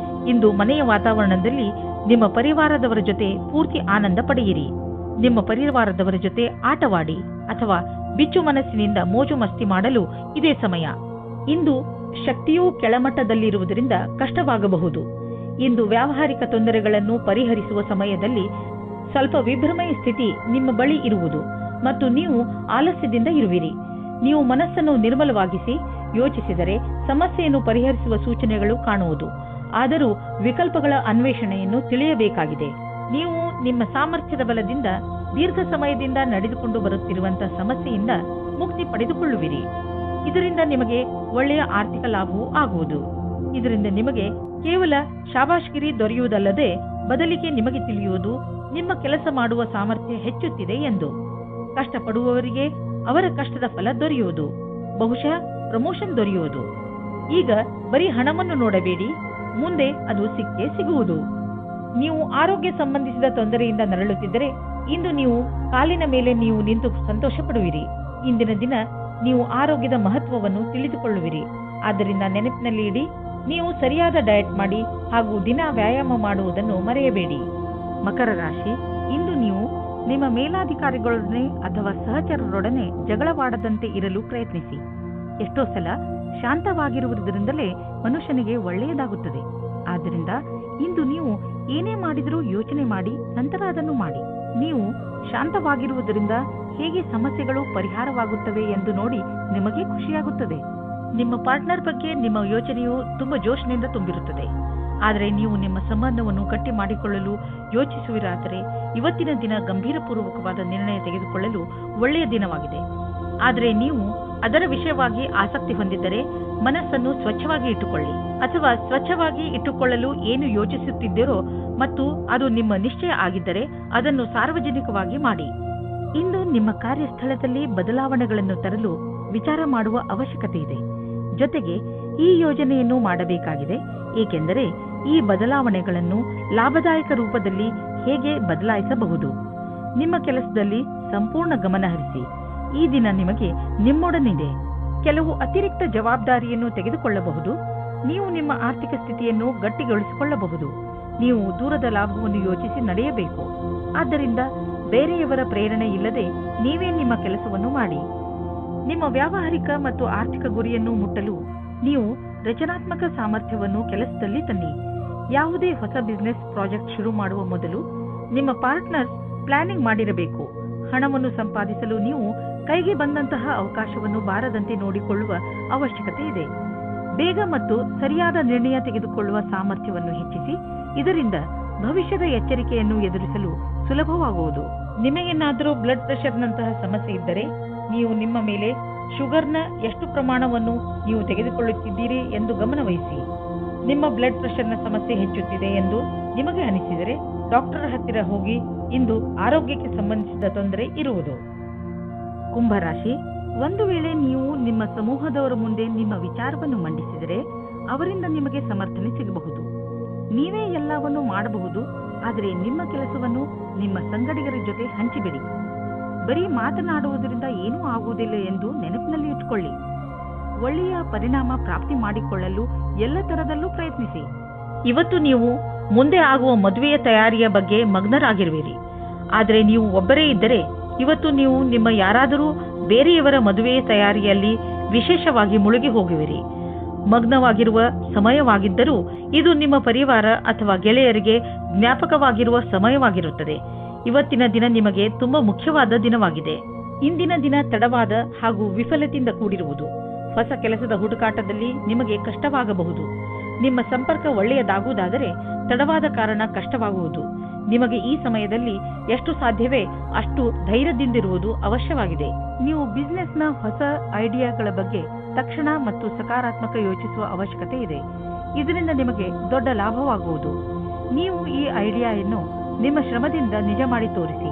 ಇಂದು ಮನೆಯ ವಾತಾವರಣದಲ್ಲಿ ನಿಮ್ಮ ಪರಿವಾರದವರ ಜೊತೆ ಪೂರ್ತಿ ಆನಂದ ಪಡೆಯಿರಿ. ನಿಮ್ಮ ಪರಿವಾರದವರ ಜೊತೆ ಆಟವಾಡಿ ಅಥವಾ ಬಿಚ್ಚು ಮನಸ್ಸಿನಿಂದ ಮೋಜು ಮಸ್ತಿ ಮಾಡಲು ಇದೇ ಸಮಯ. ಇಂದು ಶಕ್ತಿಯೂ ಕೆಳಮಟ್ಟದಲ್ಲಿರುವುದರಿಂದ ಕಷ್ಟವಾಗಬಹುದು. ಇಂದು ವ್ಯಾವಹಾರಿಕ ತೊಂದರೆಗಳನ್ನು ಪರಿಹರಿಸುವ ಸಮಯದಲ್ಲಿ ಸ್ವಲ್ಪ ವಿಭ್ರಮೆಯ ಸ್ಥಿತಿ ನಿಮ್ಮ ಬಳಿ ಇರುವುದು ಮತ್ತು ನೀವು ಆಲಸ್ಯದಿಂದ ಇರುವಿರಿ. ನೀವು ಮನಸ್ಸನ್ನು ನಿರ್ಮಲವಾಗಿಸಿ ಯೋಚಿಸಿದರೆ ಸಮಸ್ಯೆಯನ್ನು ಪರಿಹರಿಸುವ ಸೂಚನೆಗಳು ಕಾಣುವುದು. ಆದರೂ ವಿಕಲ್ಪಗಳ ಅನ್ವೇಷಣೆಯನ್ನು ತಿಳಿಯಬೇಕಾಗಿದೆ. ನೀವು ನಿಮ್ಮ ಸಾಮರ್ಥ್ಯದ ಬಲದಿಂದ ದೀರ್ಘ ಸಮಯದಿಂದ ನಡೆದುಕೊಂಡು ಬರುತ್ತಿರುವಂತಹ ಸಮಸ್ಯೆಯಿಂದ ಮುಕ್ತಿ ಪಡೆದುಕೊಳ್ಳುವಿರಿ. ಇದರಿಂದ ನಿಮಗೆ ಒಳ್ಳೆಯ ಆರ್ಥಿಕ ಲಾಭವೂ ಆಗುವುದು. ಇದರಿಂದ ನಿಮಗೆ ಕೇವಲ ಶಾಬಾಷ್ಗಿರಿ ದೊರೆಯುವುದಲ್ಲದೆ ಬದಲಿಗೆ ನಿಮಗೆ ತಿಳಿಯುವುದು ನಿಮ್ಮ ಕೆಲಸ ಮಾಡುವ ಸಾಮರ್ಥ್ಯ ಹೆಚ್ಚುತ್ತಿದೆ ಎಂದು. ಕಷ್ಟಪಡುವವರಿಗೆ ಅವರ ಕಷ್ಟದ ಫಲ ದೊರೆಯುವುದು. ಬಹುಶಃ ಪ್ರಮೋಷನ್ ದೊರೆಯುವುದು. ಈಗ ಬರೀ ಹಣವನ್ನು ನೋಡಬೇಡಿ, ಮುಂದೆ ಅದು ಸಿಕ್ಕೇ ಸಿಗುವುದು. ನೀವು ಆರೋಗ್ಯ ಸಂಬಂಧಿಸಿದ ತೊಂದರೆಯಿಂದ ನರಳುತ್ತಿದ್ದರೆ ಇಂದು ನೀವು ಕಾಲಿನ ಮೇಲೆ ನೀವು ನಿಂತು ಸಂತೋಷ ಪಡುವಿರಿ. ಇಂದಿನ ದಿನ ನೀವು ಆರೋಗ್ಯದ ಮಹತ್ವವನ್ನು ತಿಳಿದುಕೊಳ್ಳುವಿರಿ. ಆದ್ದರಿಂದ ನೆನಪಿನಲ್ಲಿ ಇಡಿ, ನೀವು ಸರಿಯಾದ ಡಯಟ್ ಮಾಡಿ ಹಾಗೂ ದಿನ ವ್ಯಾಯಾಮ ಮಾಡುವುದನ್ನು ಮರೆಯಬೇಡಿ. ಮಕರ ರಾಶಿ, ಇಂದು ನೀವು ನಿಮ್ಮ ಮೇಲಾಧಿಕಾರಿಗಳೊಡನೆ ಅಥವಾ ಸಹಚರರೊಡನೆ ಜಗಳವಾಡದಂತೆ ಇರಲು ಪ್ರಯತ್ನಿಸಿ. ಎಷ್ಟೋ ಸಲ ಶಾಂತವಾಗಿರುವುದರಿಂದಲೇ ಮನುಷ್ಯನಿಗೆ ಒಳ್ಳೆಯದಾಗುತ್ತದೆ. ಆದ್ದರಿಂದ ಇಂದು ನೀವು ಏನೇ ಮಾಡಿದರೂ ಯೋಚನೆ ಮಾಡಿ ನಂತರ ಅದನ್ನು ಮಾಡಿ. ನೀವು ಶಾಂತವಾಗಿರುವುದರಿಂದ ಹೇಗೆ ಸಮಸ್ಯೆಗಳು ಪರಿಹಾರವಾಗುತ್ತವೆ ಎಂದು ನೋಡಿ ನಿಮಗೆ ಖುಷಿಯಾಗುತ್ತದೆ. ನಿಮ್ಮ ಪಾರ್ಟ್ನರ್ ಬಗ್ಗೆ ನಿಮ್ಮ ಯೋಚನೆಯು ತುಂಬಾ ಜೋಶಿನಿಂದ ತುಂಬಿರುತ್ತದೆ. ಆದರೆ ನೀವು ನಿಮ್ಮ ಸಂಬಂಧವನ್ನು ಗಟ್ಟಿ ಮಾಡಿಕೊಳ್ಳಲು ಯೋಚಿಸುವಿರಾದರೆ ಇವತ್ತಿನ ದಿನ ಗಂಭೀರಪೂರ್ವಕವಾದ ನಿರ್ಣಯ ತೆಗೆದುಕೊಳ್ಳಲು ಒಳ್ಳೆಯ ದಿನವಾಗಿದೆ. ಆದರೆ ನೀವು ಅದರ ವಿಷಯವಾಗಿ ಆಸಕ್ತಿ ಹೊಂದಿದ್ದರೆ ಮನಸ್ಸನ್ನು ಸ್ವಚ್ಛವಾಗಿ ಇಟ್ಟುಕೊಳ್ಳಿ, ಅಥವಾ ಸ್ವಚ್ಛವಾಗಿ ಇಟ್ಟುಕೊಳ್ಳಲು ಏನು ಯೋಚಿಸುತ್ತಿದ್ದೀರೋ ಮತ್ತು ಅದು ನಿಮ್ಮ ನಿಶ್ಚಯ ಆಗಿದ್ದರೆ ಅದನ್ನು ಸಾರ್ವಜನಿಕವಾಗಿ ಮಾಡಿ. ಇಂದು ನಿಮ್ಮ ಕಾರ್ಯಸ್ಥಳದಲ್ಲಿ ಬದಲಾವಣೆಗಳನ್ನು ತರಲು ವಿಚಾರ ಮಾಡುವ ಅವಶ್ಯಕತೆ ಇದೆ. ಜೊತೆಗೆ ಈ ಯೋಜನೆಯನ್ನು ಮಾಡಬೇಕಾಗಿದೆ, ಏಕೆಂದರೆ ಈ ಬದಲಾವಣೆಗಳನ್ನು ಲಾಭದಾಯಕ ರೂಪದಲ್ಲಿ ಹೇಗೆ ಬದಲಾಯಿಸಬಹುದು. ನಿಮ್ಮ ಕೆಲಸದಲ್ಲಿ ಸಂಪೂರ್ಣ ಗಮನ ಹರಿಸಿ. ಈ ದಿನ ನಿಮಗೆ ನಿಮ್ಮೊಡನಿದೆ. ಕೆಲವು ಅತಿರಿಕ್ತ ಜವಾಬ್ದಾರಿಯನ್ನು ತೆಗೆದುಕೊಳ್ಳಬಹುದು. ನೀವು ನಿಮ್ಮ ಆರ್ಥಿಕ ಸ್ಥಿತಿಯನ್ನು ಗಟ್ಟಿಗೊಳಿಸಿಕೊಳ್ಳಬಹುದು. ನೀವು ದೂರದ ಲಾಭವನ್ನು ಯೋಚಿಸಿ ನಡೆಯಬೇಕು. ಆದ್ದರಿಂದ ಬೇರೆಯವರ ಪ್ರೇರಣೆ ಇಲ್ಲದೆ ನೀವೇ ನಿಮ್ಮ ಕೆಲಸವನ್ನು ಮಾಡಿ. ನಿಮ್ಮ ವ್ಯಾವಹಾರಿಕ ಮತ್ತು ಆರ್ಥಿಕ ಗುರಿಯನ್ನು ಮುಟ್ಟಲು ನೀವು ರಚನಾತ್ಮಕ ಸಾಮರ್ಥ್ಯವನ್ನು ಕೆಲಸದಲ್ಲಿ ತನ್ನಿ. ಯಾವುದೇ ಹೊಸ ಬಿಸಿನೆಸ್ ಪ್ರಾಜೆಕ್ಟ್ ಶುರು ಮಾಡುವ ಮೊದಲು ನಿಮ್ಮ ಪಾರ್ಟ್ನರ್ಸ್ ಪ್ಲಾನಿಂಗ್ ಮಾಡಿರಬೇಕು. ಹಣವನ್ನು ಸಂಪಾದಿಸಲು ನೀವು ಕೈಗೆ ಬಂದಂತಹ ಅವಕಾಶವನ್ನು ಬಾರದಂತೆ ನೋಡಿಕೊಳ್ಳುವ ಅವಶ್ಯಕತೆ ಇದೆ. ಬೇಗ ಮತ್ತು ಸರಿಯಾದ ನಿರ್ಣಯ ತೆಗೆದುಕೊಳ್ಳುವ ಸಾಮರ್ಥ್ಯವನ್ನು ಹೆಚ್ಚಿಸಿ. ಇದರಿಂದ ಭವಿಷ್ಯದ ಎಚ್ಚರಿಕೆಯನ್ನು ಎದುರಿಸಲು ಸುಲಭವಾಗುವುದು. ನಿಮಗೇನಾದರೂ ಬ್ಲಡ್ ಪ್ರೆಷರ್ನಂತಹ ಸಮಸ್ಯೆ ಇದ್ದರೆ ನೀವು ನಿಮ್ಮ ಮೇಲೆ ಶುಗರ್ನ ಎಷ್ಟು ಪ್ರಮಾಣವನ್ನು ನೀವು ತೆಗೆದುಕೊಳ್ಳುತ್ತಿದ್ದೀರಿ ಎಂದು ಗಮನವಹಿಸಿ. ನಿಮ್ಮ ಬ್ಲಡ್ ಪ್ರೆಷರ್ನ ಸಮಸ್ಯೆ ಹೆಚ್ಚುತ್ತಿದೆ ಎಂದು ನಿಮಗೆ ಅನಿಸಿದರೆ ಡಾಕ್ಟರ್ ಹತ್ತಿರ ಹೋಗಿ. ಇಂದು ಆರೋಗ್ಯಕ್ಕೆ ಸಂಬಂಧಿಸಿದ ತೊಂದರೆ ಇರುವುದು. ಕುಂಭರಾಶಿ, ಒಂದು ವೇಳೆ ನೀವು ನಿಮ್ಮ ಸಮೂಹದವರ ಮುಂದೆ ನಿಮ್ಮ ವಿಚಾರವನ್ನು ಮಂಡಿಸಿದರೆ ಅವರಿಂದ ನಿಮಗೆ ಸಮರ್ಥನೆ ಸಿಗಬಹುದು. ನೀವೇ ಎಲ್ಲವನ್ನೂ ಮಾಡಬಹುದು, ಆದರೆ ನಿಮ್ಮ ಕೆಲಸವನ್ನು ನಿಮ್ಮ ಸಂಗಡಿಗರ ಜೊತೆ ಹಂಚಿಬಿಡಿ. ಬರೀ ಮಾತನಾಡುವುದರಿಂದ ಏನೂ ಆಗುವುದಿಲ್ಲ ಎಂದು ನೆನಪಿನಲ್ಲಿ ಇಟ್ಟುಕೊಳ್ಳಿ. ಒಳ್ಳೆಯ ಪರಿಣಾಮ ಪ್ರಾಪ್ತಿ ಮಾಡಿಕೊಳ್ಳಲು ಎಲ್ಲ ತರದಲ್ಲೂ ಪ್ರಯತ್ನಿಸಿ. ಇವತ್ತು ನೀವು ಮುಂದೆ ಆಗುವ ಮದುವೆಯ ತಯಾರಿಯ ಬಗ್ಗೆ ಮಗ್ನರಾಗಿರುವಿರಿ. ಆದರೆ ನೀವು ಒಬ್ಬರೇ ಇದ್ದರೆ ಇವತ್ತು ನೀವು ನಿಮ್ಮ ಯಾರಾದರೂ ಬೇರೆಯವರ ಮದುವೆಯ ತಯಾರಿಯಲ್ಲಿ ವಿಶೇಷವಾಗಿ ಮುಳುಗಿ ಹೋಗುವಿರಿ. ಮಗ್ನವಾಗಿರುವ ಸಮಯವಾಗಿದ್ದರೂ ಇದು ನಿಮ್ಮ ಪರಿವಾರ ಅಥವಾ ಗೆಳೆಯರಿಗೆ ಜ್ಞಾಪಕವಾಗಿರುವ ಸಮಯವಾಗಿರುತ್ತದೆ. ಇವತ್ತಿನ ದಿನ ನಿಮಗೆ ತುಂಬಾ ಮುಖ್ಯವಾದ ದಿನವಾಗಿದೆ. ಇಂದಿನ ದಿನ ತಡವಾದ ಹಾಗೂ ವಿಫಲತೆಯಿಂದ ಕೂಡಿರುವುದು. ಹೊಸ ಕೆಲಸದ ಹುಡುಕಾಟದಲ್ಲಿ ನಿಮಗೆ ಕಷ್ಟವಾಗಬಹುದು. ನಿಮ್ಮ ಸಂಪರ್ಕ ಒಳ್ಳೆಯದಾಗುವುದಾದರೆ ತಡವಾದ ಕಾರಣ ಕಷ್ಟವಾಗುವುದು. ನಿಮಗೆ ಈ ಸಮಯದಲ್ಲಿ ಎಷ್ಟು ಸಾಧ್ಯವೇ ಅಷ್ಟು ಧೈರ್ಯದಿಂದಿರುವುದು ಅವಶ್ಯವಾಗಿದೆ. ನೀವು ಬಿಸಿನೆಸ್ನ ಹೊಸ ಐಡಿಯಾಗಳ ಬಗ್ಗೆ ತಕ್ಷಣ ಮತ್ತು ಸಕಾರಾತ್ಮಕ ಯೋಚಿಸುವ ಅವಶ್ಯಕತೆ ಇದೆ. ಇದರಿಂದ ನಿಮಗೆ ದೊಡ್ಡ ಲಾಭವಾಗುವುದು. ನೀವು ಈ ಐಡಿಯಾವನ್ನು ನಿಮ್ಮ ಶ್ರಮದಿಂದ ನಿಜ ಮಾಡಿ ತೋರಿಸಿ.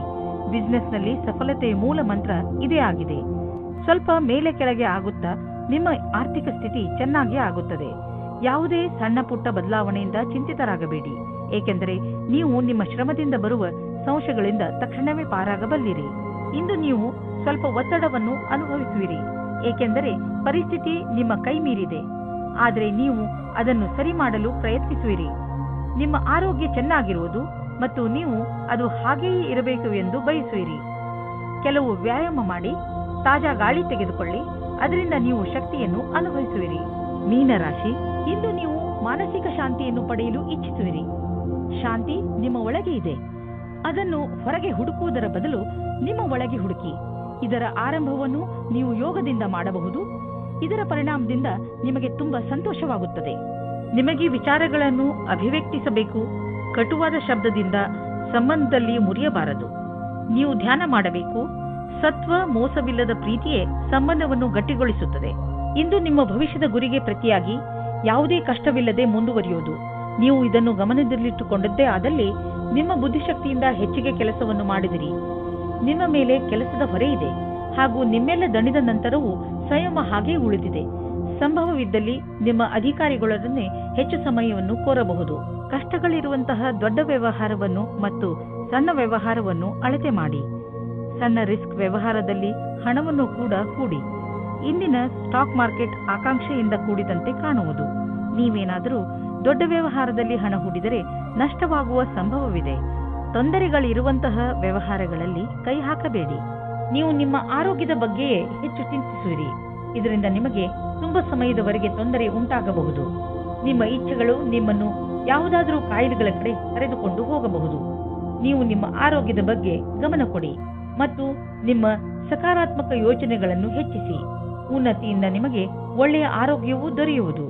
ಬಿಸಿನೆಸ್ನಲ್ಲಿ ಸಫಲತೆಯ ಮೂಲ ಮಂತ್ರ ಇದೇ ಆಗಿದೆ. ಸ್ವಲ್ಪ ಮೇಲೆ ಕೆಳಗೆ ಆಗುತ್ತಾ ನಿಮ್ಮ ಆರ್ಥಿಕ ಸ್ಥಿತಿ ಚೆನ್ನಾಗಿ ಆಗುತ್ತದೆ. ಯಾವುದೇ ಸಣ್ಣ ಪುಟ್ಟ ಬದಲಾವಣೆಯಿಂದ ಚಿಂತಿತರಾಗಬೇಡಿ, ಏಕೆಂದರೆ ನೀವು ನಿಮ್ಮ ಶ್ರಮದಿಂದ ಬರುವ ಸಂಶಯಗಳಿಂದ ತಕ್ಷಣವೇ ಪಾರಾಗಬಲ್ಲಿರಿ. ಇಂದು ನೀವು ಸ್ವಲ್ಪ ಒತ್ತಡವನ್ನು ಅನುಭವಿಸುವಿರಿ, ಏಕೆಂದರೆ ಪರಿಸ್ಥಿತಿ ನಿಮ್ಮ ಕೈ ಮೀರಿದೆ. ಆದರೆ ನೀವು ಅದನ್ನು ಸರಿ ಮಾಡಲು ಪ್ರಯತ್ನಿಸುವಿರಿ. ನಿಮ್ಮ ಆರೋಗ್ಯ ಚೆನ್ನಾಗಿರುವುದು ಮತ್ತು ನೀವು ಅದು ಹಾಗೆಯೇ ಇರಬೇಕು ಎಂದು ಬಯಸುವಿರಿ. ಕೆಲವು ವ್ಯಾಯಾಮ ಮಾಡಿ, ತಾಜಾ ಗಾಳಿ ತೆಗೆದುಕೊಳ್ಳಿ, ಅದರಿಂದ ನೀವು ಶಕ್ತಿಯನ್ನು ಅನುಭವಿಸುವಿರಿ. ಮೀನರಾಶಿ, ಇಂದು ನೀವು ಮಾನಸಿಕ ಶಾಂತಿಯನ್ನು ಪಡೆಯಲು ಇಚ್ಛಿಸುವಿರಿ. ಶಾಂತಿ ನಿಮ್ಮ ಒಳಗೆ ಇದೆ. ಅದನ್ನು ಹೊರಗೆ ಹುಡುಕುವುದರ ಬದಲು ನಿಮ್ಮ ಒಳಗೆ ಹುಡುಕಿ. ಇದರ ಆರಂಭವನ್ನು ನೀವು ಯೋಗದಿಂದ ಮಾಡಬಹುದು. ಇದರ ಪರಿಣಾಮದಿಂದ ನಿಮಗೆ ತುಂಬಾ ಸಂತೋಷವಾಗುತ್ತದೆ. ನಿಮಗೆ ವಿಚಾರಗಳನ್ನು ಅಭಿವ್ಯಕ್ತಿಸಬೇಕು. ಕಟುವಾದ ಶಬ್ದದಿಂದ ಸಂಬಂಧದಲ್ಲಿ ಮುರಿಯಬಾರದು. ನೀವು ಧ್ಯಾನ ಮಾಡಬೇಕು. ಸತ್ವ ಮೋಸವಿಲ್ಲದ ಪ್ರೀತಿಯೇ ಸಂಬಂಧವನ್ನು ಗಟ್ಟಿಗೊಳಿಸುತ್ತದೆ. ಇಂದು ನಿಮ್ಮ ಭವಿಷ್ಯದ ಗುರಿಗೆ ಪ್ರತಿಯಾಗಿ ಯಾವುದೇ ಕಷ್ಟವಿಲ್ಲದೆ ಮುಂದುವರಿಯುವುದು. ನೀವು ಇದನ್ನು ಗಮನದಲ್ಲಿಟ್ಟುಕೊಂಡದ್ದೇ ಆದಲ್ಲಿ ನಿಮ್ಮ ಬುದ್ಧಿಶಕ್ತಿಯಿಂದ ಹೆಚ್ಚಿಗೆ ಕೆಲಸವನ್ನು ಮಾಡಿದಿರಿ. ನಿಮ್ಮ ಮೇಲೆ ಕೆಲಸದ ಹೊರೆ ಇದೆ ಹಾಗೂ ನಿಮ್ಮೆಲ್ಲ ದಣಿದ ನಂತರವೂ ಸಂಯಮ ಹಾಗೇ ಉಳಿದಿದೆ. ಸಂಭವವಿದ್ದಲ್ಲಿ ನಿಮ್ಮ ಅಧಿಕಾರಿಗಳೊಡನೆ ಹೆಚ್ಚು ಸಮಯವನ್ನು ಕೋರಬಹುದು. ಕಷ್ಟಗಳಿರುವಂತಹ ದೊಡ್ಡ ವ್ಯವಹಾರವನ್ನು ಮತ್ತು ಸಣ್ಣ ವ್ಯವಹಾರವನ್ನು ಅಳತೆ ಮಾಡಿ. ಸಣ್ಣ ರಿಸ್ಕ್ ವ್ಯವಹಾರದಲ್ಲಿ ಹಣವನ್ನು ಕೂಡ ಹೂಡಿ. ಇಂದಿನ ಸ್ಟಾಕ್ ಮಾರ್ಕೆಟ್ ಆಕಾಂಕ್ಷೆಯಿಂದ ಕೂಡಿದಂತೆ ಕಾಣುವುದು. ನೀವೇನಾದರೂ ದೊಡ್ಡ ವ್ಯವಹಾರದಲ್ಲಿ ಹಣ ಹೂಡಿದರೆ ನಷ್ಟವಾಗುವ ಸಂಭವವಿದೆ. ತೊಂದರೆಗಳಿರುವಂತಹ ವ್ಯವಹಾರಗಳಲ್ಲಿ ಕೈ ಹಾಕಬೇಡಿ. ನೀವು ನಿಮ್ಮ ಆರೋಗ್ಯದ ಬಗ್ಗೆಯೇ ಹೆಚ್ಚು ಚಿಂತಿಸುವಿರಿ. ಇದರಿಂದ ನಿಮಗೆ ತುಂಬಾ ಸಮಯದವರೆಗೆ ತೊಂದರೆ ಉಂಟಾಗಬಹುದು. ನಿಮ್ಮ ಇಚ್ಛೆಗಳು ನಿಮ್ಮನ್ನು ಯಾವುದಾದರೂ ಕಾಯಿಲೆಗಳ ಕಡೆ ಕರೆದುಕೊಂಡು ಹೋಗಬಹುದು. ನೀವು ನಿಮ್ಮ ಆರೋಗ್ಯದ ಬಗ್ಗೆ ಗಮನ ಕೊಡಿ ಮತ್ತು ನಿಮ್ಮ ಸಕಾರಾತ್ಮಕ ಯೋಚನೆಗಳನ್ನು ಹೆಚ್ಚಿಸಿ. ಉನ್ನತಿಯಿಂದ ನಿಮಗೆ ಒಳ್ಳೆಯ ಆರೋಗ್ಯವೂ ದೊರೆಯುವುದು.